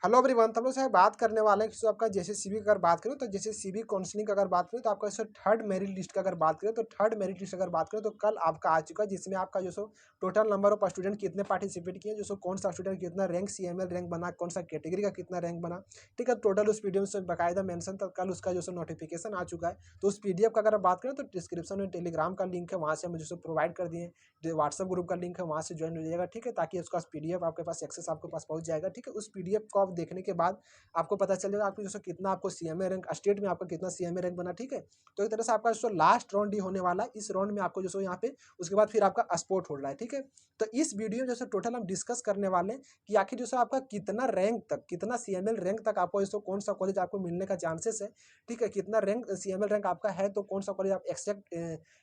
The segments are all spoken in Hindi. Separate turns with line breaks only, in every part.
हेलो एवरीवन, हम लोग से बात करने वाले हैं कि जो आपका जेसीसीबी की अगर बात करें तो जेसीसीबी काउंसलिंग का अगर बात करें तो आपका जैसे थर्ड मेरिट लिस्ट का अगर बात करें तो थर्ड मेरिट लिस्ट अगर बात करें तो कल आपका आ चुका है, जिसमें आपका जो so total number of student कितने पार्टिसिपेट किए, जो सो कौन सा स्टूडेंट कितना रैंक सीएमएल रैंक बना, कौन सा कैटेगरी का कितना रैंक बना। ठीक है, टोटल उस पीडीएफ से बाकायदा मेंशन था, कल उसका जो सो नोटिफिकेशन आ चुका है। तो उस पीडीएफ का अगर बात करें तो डिस्क्रिप्शन में टेलीग्राम का लिंक है, वहाँ से हम जो प्रोवाइड कर दिए। जो व्हाट्सएप ग्रुप का लिंक है वहाँ से ज्वाइन हो जाएगा। ठीक है, ताकि उसका पीडीएफ आपके पास एक्सेस आपके पास पहुँच जाएगा। ठीक है, उस पीडीएफ को आप देखने के बाद आपको पता चल जाएगा आपको जैसे कितना आपको सीएमए रैंक स्टेट में आपका कितना सीएमए रैंक बना। ठीक है, तो एक तरह से आपका जो लास्ट राउंड ही होने वाला है, इस राउंड में आपको जो यहाँ पे उसके बाद फिर आपका स्पोर्ट हो रहा है। ठीक है, तो इस वीडियो में जैसे टोटल हम डिस्कस करने वाले हैं कि आखिर जैसे आपका कितना रैंक तक, कितना सीएमएल रैंक तक आपको जैसे कौन सा कॉलेज आपको मिलने का चांसेस है। ठीक है, कितना रैंक सीएमएल रैंक आपका है तो कौन सा कॉलेज आप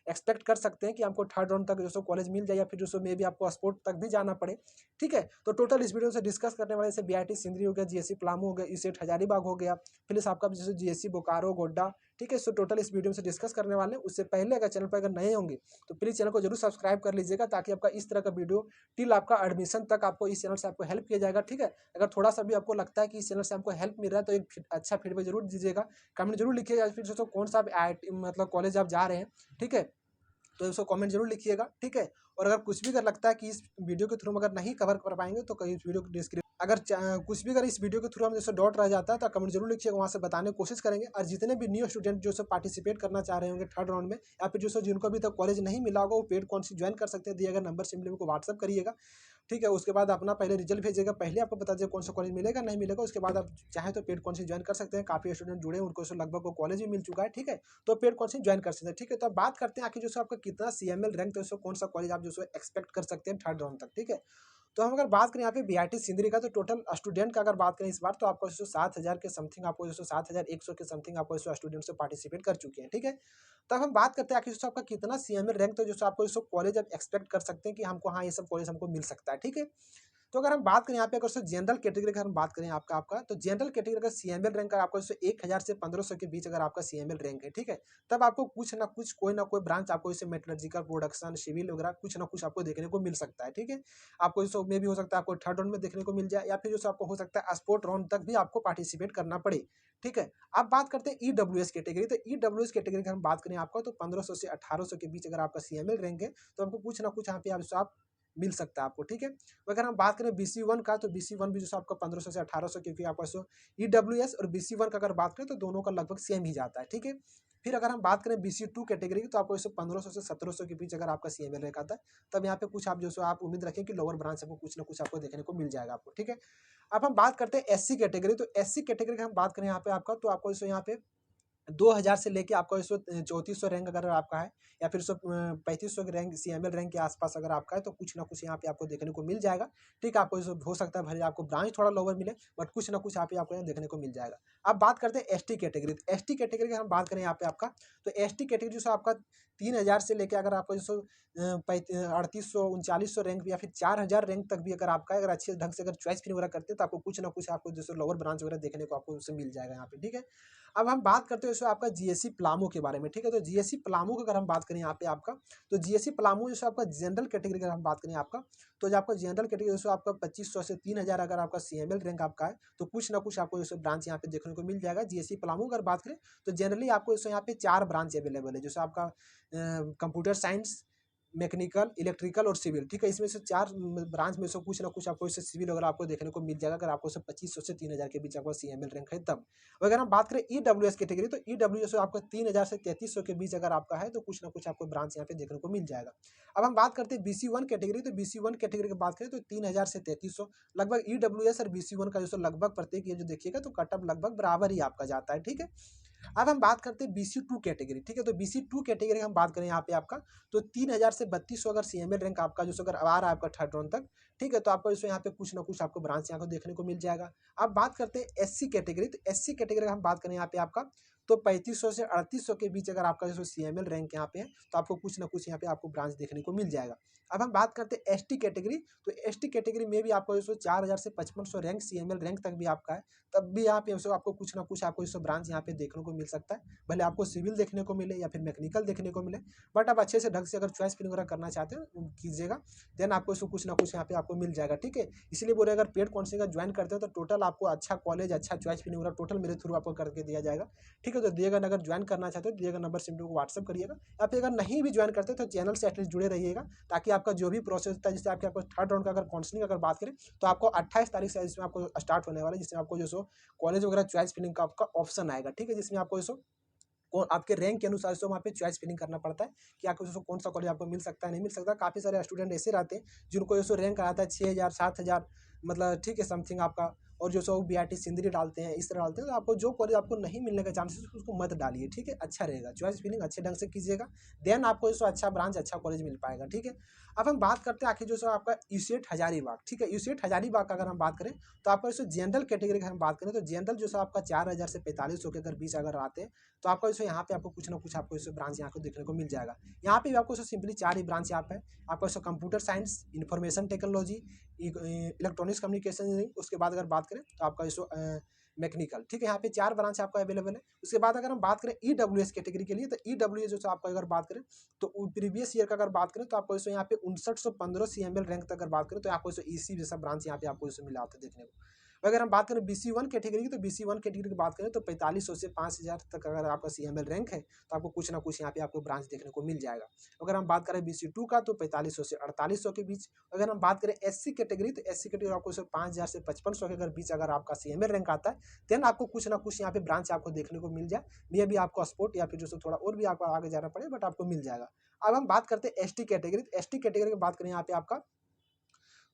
एक्सपेक्ट कर सकते हैं कि आपको थर्ड राउंड तक जो कॉलेज मिल जाए या फिर जो मे भी आपको स्पोर्ट तक भी जाना पड़े। ठीक है, तो टोटल इस वीडियो से डिस्कस करने वाले जैसे बीआईटी सिंदरी हो गया, जीएससी पलामू हो गया, ईसेट हजारीबाग हो गया, फिर आपका जैसे जीएससी बोकारो गोड्डा। ठीक है, सो टोटल इस वीडियो में से डिस्कस करने वाले हैं। उससे पहले अगर चैनल पर अगर नए होंगे तो प्लीज़ चैनल को जरूर सब्सक्राइब कर लीजिएगा, ताकि आपका इस तरह का वीडियो टिल आपका एडमिशन तक आपको इस चैनल से आपको हेल्प किया जाएगा। ठीक है, अगर थोड़ा सा भी आपको लगता है कि इस चैनल से आपको हेल्प मिल रहा है तो एक अच्छा फीडबैक जरूर दीजिएगा, कमेंट जरूर लिखिएगा। फिर दोस्तों कौन सा मतलब कॉलेज आप जा रहे हैं। ठीक है, तो उसको कमेंट जरूर लिखिएगा। ठीक है, और अगर कुछ भी अगर लगता है कि इस वीडियो के थ्रू हम अगर नहीं कवर कर पाएंगे तो कहीं वीडियो को डिस्क्रिप्शन अगर कुछ भी अगर इस वीडियो के थ्रू हम जैसे डॉट रह जाता है तो कमेंट जरूर लिखिएगा, वहाँ से बताने की कोशिश करेंगे। और जितने भी न्यू स्टूडेंट जो सब पार्टिसिपेट करना चाह रहे होंगे थर्ड राउंड में, या फिर जो जिनको अभी तक कॉलेज नहीं मिला होगा वो पेड कौन सी ज्वाइन कर सकते हैं, दिए अगर नंबर सिंपली को व्हाट्सअप करिएगा। ठीक है, उसके बाद अपना पहले रिजल्ट भेजिएगा, पहले आपको बता दीजिए कौन सा कॉलेज मिलेगा नहीं मिलेगा। उसके बाद आप चाहे तो पेड कौन सी ज्वाइन कर सकते हैं। काफ़ी स्टूडेंट जुड़े हैं, उनको लगभग को कॉलेज भी मिल चुका है। ठीक है, तो पेड कौन सी ज्वाइन कर सकते हैं। ठीक है, तो अब बात करते हैं आखिर जो आपका कितना सीएमएल रैंक, तो कौन सा कॉलेज आप जो एक्सपेक्ट कर सकते हैं थर्ड राउंड तक। ठीक है, तो हम अगर बात करें यहाँ पे बीआईटी सिंदरी का, तो टोटल स्टूडेंट का अगर बात करें इस बार तो आपको 7,000 के समथिंग, आपको 7,100 के समथिंग आपको स्टूडेंट से पार्टिसिपेट कर चुके हैं। ठीक है, तब हम बात करते हैं आखिर आपका कितना सीएमएल रैंक, तो जो आपको कॉलेज आप एक्सपेक्ट कर सकते हैं कि हमको हाँ ये सब कॉलेज हमको मिल सकता है। ठीक है, तो अगर हम बात करें यहाँ पे अगर जनरल कैटेगरी का हम बात करें आपका आपका तो जनरल कैटेगरी का सीएमएल रैंक का आपको 1000 से 1500 के बीच अगर आपका सीएमएल रैंक है। ठीक है, तब आपको कुछ ना कुछ कोई ना कोई ब्रांच आपको जैसे मेटलर्जिकल प्रोडक्शन सिविल वगैरह कुछ ना कुछ आपको देखने को मिल सकता है। ठीक है, आपको जो मे भी हो सकता है आपको थर्ड राउंड में देखने को मिल जाए, या फिर जो आपको हो सकता है स्पोर्ट राउंड तक भी आपको पार्टिसिपेट करना पड़े। ठीक है, अब बात करते हैं ईडब्ल्यूएस कैटेगरी, तो ईडब्ल्यूएस कैटेगरी की हम बात करें आपका तो 1500 से 1800 के बीच अगर आपका सीएमएल रैंक है तो आपको कुछ ना कुछ यहाँ पे आप मिल सकता है आपको। ठीक है, अगर हम बात करें BC1 का तो BC1 भी जो आपका 1500 से 1800, क्योंकि आपका ईडब्ल्यूएस और BC1 का अगर बात करें तो दोनों का लगभग सेम ही जाता है। ठीक है, फिर अगर हम बात करें BC2 कैटेगरी की तो आपको 1500 से 1700 के बीच अगर आपका सीएमएल रैंक आता है, तब यहाँ पे कुछ आप आप उम्मीद रखें कि लोअर ब्रांच आपको कुछ ना कुछ आपको देखने को मिल जाएगा आपको। ठीक है, अब हम बात करते हैं SC कैटेगरी, तो SC कैटेगरी की हम बात करें यहाँ पे आपका तो आपको यहाँ पे 2000 से लेके आपका 3400 रैंक अगर आपका है, या फिर 3500 रैंक सीएमएल रैंक के आसपास अगर आपका है तो कुछ ना कुछ यहाँ पे आपको देखने को मिल जाएगा। ठीक है, आपको हो सकता है भले आपको ब्रांच थोड़ा लोअर मिले, बट कुछ ना कुछ यहाँ पे आपको यहाँ देखने को मिल जाएगा। अब बात करते हैं एसटी कैटेगरी, तो एसटी कैटेगरी की हम बात करें यहाँ पे आपका तो एसटी कैटेगरी जो आपका 3000 से लेके अगर आपको जो 3800 3900 रैंक या फिर 4000 रैंक तक भी अगर आपका अगर अच्छे ढंग से अगर चॉइस फिर वगैरह करते हैं तो आपको कुछ ना कुछ आपको जैसे लोअर ब्रांच वगैरह देखने को आपको उससे मिल जाएगा यहाँ पे। ठीक है, अब हम बात करते हैं आपका जीएससी पलामू के बारे में। ठीक है, तो जीएससी पलामू की अगर हम बात करें यहाँ पे आपका तो जीएससी पलामू जैसे आपका जनरल कैटेगरी का हम बात करें आपका तो जो आपका जनरल कैटेगरी जैसे आपका 2500 से 3000 अगर आपका सीएमएल रैंक आपका है तो कुछ ना कुछ आपको जैसे ब्रांच यहाँ पे देखने को मिल जाएगा। जीएससी पलामू अगर बात करें तो जनरली आपको जैसे यहाँ पे 4 ब्रांच अवेलेबल है, जैसे आपका कंप्यूटर साइंस, मैकेनिकल, इलेक्ट्रिकल और सिविल। ठीक है, इसमें से 4 ब्रांच में से कुछ ना कुछ आपको इससे सिविल वगैरह आपको देखने को मिल जाएगा अगर आपको 2500 से 3000 के बीच आपका सीएमएल रैंक है तब। अगर हम बात करें ईडब्ल्यूएस कैटेगरी तो ईडब्ल्यूएस आपका 3000 से 3300 के बीच अगर आपका है तो कुछ ना कुछ आपको ब्रांच यहाँ पे देखने को मिल जाएगा। अब हम बात करते हैं BC1 कैटेगरी, तो BC1 कैटेगरी की बात करें तो 3000 से 3300 लगभग ईडब्ल्यूएस और BC1 का जो लगभग प्रत्येक ये जो देखिएगा तो कटअप लगभग बराबर ही आपका जाता है। ठीक है, अब हम बात करते हैं BC2 कैटेगरी। ठीक है, तो BC2 कैटेगरी हम बात करें यहाँ पे आपका तो 3000 से 3200 अगर सीएमएल रैंक आपका जो अगर आ रहा है आपका थर्ड राउंड तक। ठीक है, तो आपको इसमें यहाँ पे कुछ ना कुछ आपको ब्रांच यहाँ को देखने को मिल जाएगा। अब बात करते हैं SC कैटेगरी, तो SC कैटेगरी हम बात करें यहाँ पे आपका तो 3500 से 3800 के बीच अगर आपका जो CML रैंक यहाँ पे है तो आपको कुछ ना कुछ यहाँ पे आपको ब्रांच देखने को मिल जाएगा। अब हम बात करते हैं ST कैटेगरी, तो ST कैटेगरी में भी आपको जो 4000 से 5500 रैंक CML रैंक तक भी आपका है, तब भी यहाँ पे आपको कुछ ना कुछ आपको जो ब्रांच यहाँ पे देखने को मिल सकता है। भले आपको सिविल देखने को मिले या फिर मैकेनिकल देखने को मिले, बट आप अच्छे से ढंग से अगर चॉइस फिलिंग वगैरह करना चाहते हो कीजिएगा, देन आपको इसको कुछ ना कुछ यहाँ पे आपको मिल जाएगा, ठीक है। इसलिए बोले अगर पेड काउंसलिंग का ज्वाइन करते हो तो टोटल आपको अच्छा कॉलेज, अच्छा चॉइस फिलिंग वगैरह टोटल मेरे थ्रू आपको करके दिया जाएगा, ठीक है। तो दिएगा अगर ज्वाइन करना चाहते हो दिएगा नंबर सिंपल को व्हाट्सअप करिएगा, या फिर अगर नहीं भी ज्वाइन करते तो चैनल से एटलीस्ट जुड़े रहिएगा, ताकि आपका जो भी प्रोसेस होता है, जैसे आपको थर्ड राउंड का अगर काउंसलिंग अगर बात करें तो आपको 28 तारीख से इसमें आपको स्टार्ट होने वाला है, जिसमें आपको जो सो कॉलेज वगैरह चॉइस फिलिंग का आपका ऑप्शन आएगा, ठीक है। जिसमें आपको जो आपके रैंक के अनुसार से वहाँ पे चॉइस फिलिंग करना पड़ता है कि आपको जो कौन सा कॉलेज आपको मिल सकता है नहीं मिल सकता। काफ़ी सारे स्टूडेंट ऐसे रहते हैं जिनको जो रैंक आता है 6000 7000, मतलब ठीक है समथिंग आपका, और जो सो BRT सिंदरी डालते हैं, इस तरह डालते हैं। तो आपको जो कॉलेज आपको नहीं मिलने का चांसेस उसको मत डालिए, ठीक है। अच्छा रहेगा, चॉइस फिलिंग अच्छे ढंग से कीजिएगा, देन आपको जो अच्छा ब्रांच अच्छा कॉलेज मिल पाएगा, ठीक है। अब हम बात करते हैं आखिर जो सो आपका यूसेट हजारीबाग, ठीक है। यूसेट हजारीबाग का अगर हम बात करें तो आपका जो जनरल कैटेगरी की हम बात करें तो जनरल जो सो आपका 4000 से 4500 के अगर बीच अगर आते हैं तो आपका जो यहाँ पे आपको कुछ ना कुछ आपको ब्रांच यहाँ को देखने को मिल जाएगा। यहाँ पे भी आपको सिंपली 4 ही ब्रांच यहाँ पे है। आपका जो computer science, information technology, electronics communication, उसके बाद अगर बात करें तो आपका जो मैकेनिकल, ठीक है। यहाँ पे 4 ब्रांच आपका अवेलेबल है। उसके बाद अगर हम बात करें EWS कैटेगरी के लिए, तो EWS जो आपका अगर बात करें तो प्रीवियस ईयर का अगर बात करें तो आपको यहाँ पे 5915 CML रैंक तक अगर बात करें तो आपको EC जैसा ब्रांच यहाँ पे आपको मिला होता है देखने को। अगर हम बात करें BC1 कैटेगरी की, तो BC1 कैटेगरी की बात करें तो 4500 से 5000 तक अगर आपका CML रैंक है तो आपको कुछ ना कुछ यहाँ पे आपको ब्रांच देखने को मिल जाएगा। अगर हम बात करें BC2 का तो 4500 से 4800 के बीच। अगर हम बात करें SC कैटेगरी, तो SC कैटेगरी आपको 5000 से 5500 के अगर बीच अगर आपका CML रैंक आता है, देन आपको कुछ ना कुछ यहाँ पे ब्रांच आपको देखने को मिल जाए। मे भी आपको स्पोर्ट या फिर जो थोड़ा और भी आपको आगे जाना पड़े, बट आपको मिल जाएगा। अब हम बात करते हैं ST कैटेगरी। ST कैटेगरी की बात करें यहाँ पे आपका,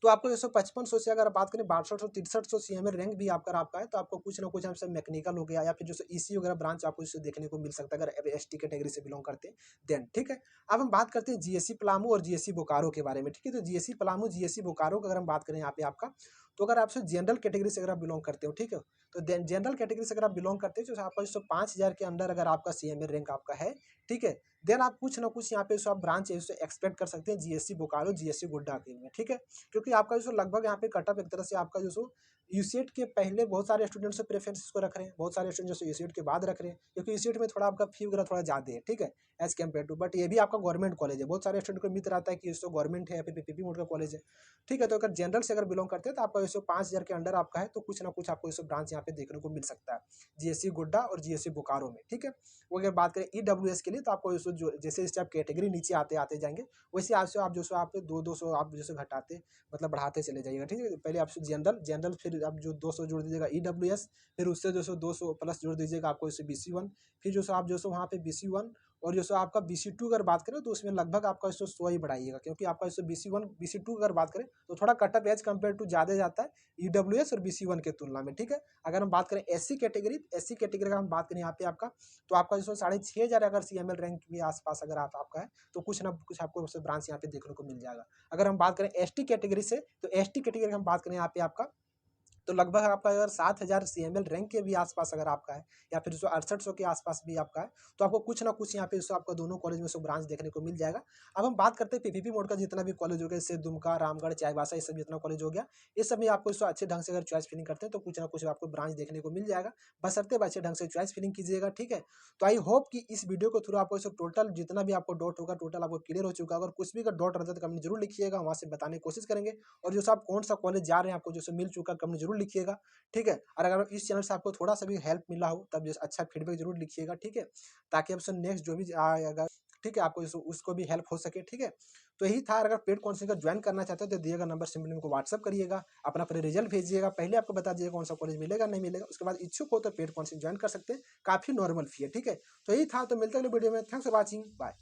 तो आपको 15500 से अगर बात करें 6200 CML रैंक भी आपका है, तो आपको कुछ ना कुछ हमसे मैकेनिकल हो गया या फिर जो EC वगैरह ब्रांच आपको इससे देखने को मिल सकता है अगर ST कैटेगरी से बिलोंग करते हैं देन, ठीक है। अब हम बात करते हैं GSC पलामू और GSC बोकारो के बारे में, ठीक है। तो GSC पलामू, GSC बोकारो का अगर हम बात करें यहाँ पे आपका, तो अगर आपसे जनरल कैटेगरी से अगर आप बिलोंग करते हो, ठीक है, तो जनरल कैटेगरी से अगर आप बिलोंग करते हो तो आपका 5000 के अंदर अगर आपका CML रैंक आपका है, ठीक है, देन आप कुछ ना कुछ यहाँ पे आप ब्रांच एक्सपेक्ट कर सकते हैं GSC बोकारो, GSC गोड्डा के में, ठीक है। क्योंकि आपका जो लगभग यहाँ पे कटअप एक तरह से आपका जो यूसेट के पहले बहुत सारे स्टूडेंट्स से प्रेफरेंस को रख रहे हैं, बहुत सारे स्टूडेंट जो यूसेट के बाद रख रहे हैं, क्योंकि यूसेट में थोड़ा आपका फी वगैरह थोड़ा ज़्यादा है, ठीक है, एज कम्पेयर टू। बट ये भी आपका गवर्नमेंट कॉलेज है, बहुत सारे स्टूडेंट को मित्र आता है कि इसको गवर्नमेंट है या फिर PPP मोड का कॉलेज है, ठीक है। तो अगर जनरल से अगर बिलोंग करते हैं तो आपका 5000 के अंडर आपका है, तो कुछ ना कुछ आपको इस ब्रांच यहाँ पे देखने को मिल सकता है GSC गोड्डा और GSC बोकारो में, ठीक है। वो अगर बात करें EWS के लिए, तो आपको जो जैसे जैसे आप कैटेगरी नीचे आते आते जाएंगे वैसे आपसे आप जो आप 200 आप जैसे घटाते मतलब बढ़ाते चले जाइएगा, ठीक है। पहले आपसे जनरल फिर आप जो 200 जोड़ दीजिएगा EWS, फिर उससे जो 200 प्लस जोड़ दीजिएगा आपको इससे BC1, फिर जो आप वहाँ पे BC1 और जो आपका BC2 अगर बात करें तो उसमें लगभग आपका 100 ही बढ़ाइएगा, क्योंकि आपका BC1 BC2 अगर बात करें तो थोड़ा कटअप एज कम्पेयर टू ज़्यादा जाता है EWS और BC1 के तुलना में, ठीक है। अगर हम बात करें SC कैटेगरी का हम बात करें यहाँ पे आपका, तो आपका 6500 अगर CML रैंक के आसपास अगर आपका है तो कुछ ना कुछ आपको ब्रांच यहाँ पे देखने को मिल जाएगा। अगर हम बात करें ST कैटेगरी से, तो ST कैटेगरी हम बात करें यहाँ पे आपका, तो लगभग आपका अगर 7000 CML रैंक के भी आसपास अगर आपका है या फिर 6800 के आसपास भी आपका है, तो आपको कुछ ना कुछ यहाँ पे आपका दोनों कॉलेज में ब्रांच देखने को मिल जाएगा। अब हम बात करते हैं PPP मोड का, जितना भी कॉलेज हो गया, जैसे दुमका, रामगढ़, चाईबासा, ये सब जितना कॉलेज हो गया, ये सब में आपको अच्छे ढंग से अगर चॉइस फिलिंग करते हैं तो कुछ ना कुछ आपको ब्रांच देखने को मिल जाएगा, बशर्ते अच्छे ढंग से चॉइस फिलिंग कीजिएगा, ठीक है। तो आई होप कि इस वीडियो को थ्रू आपको टोटल जितना भी आपको डाउट होगा टोटल आपको क्लियर हो चुका होगा। अगर कुछ भी का डाउट रहता है तो कमेंट जरूर लिखिएगा, वहाँ से बताने की कोशिश करेंगे। और जो आप कौन सा कॉलेज जा रहे हैं आपको जो मिल चुका कमेंट जरूर लिखिएगा, ठीक है। और अगर इस चैनल से आपको थोड़ा सा भी हेल्प मिला हो तब जैसे अच्छा फीडबैक जरूर लिखिएगा, ठीक है, ताकि आपसे नेक्स्ट जो भी आएगा, ठीक है, आपको उसको भी हेल्प हो सके, ठीक है। तो यही था। अगर पेड काउंसलिंग का ज्वाइन करना चाहते हो तो दिएगा नंबर सिंपली उनको व्हाट्सअप करिएगा, अपना पहले रिजल्ट भेजिएगा, पहले आपको बता दीजिएगा कौन सा कॉलेज मिलेगा नहीं मिलेगा, उसके बाद इच्छुक हो तो पेड काउंसलिंग ज्वाइन कर सकते हैं, काफी नॉर्मल फी है, ठीक है। तो यही था। तो मिलते हैं अगले वीडियो में। Thanks for watching, bye.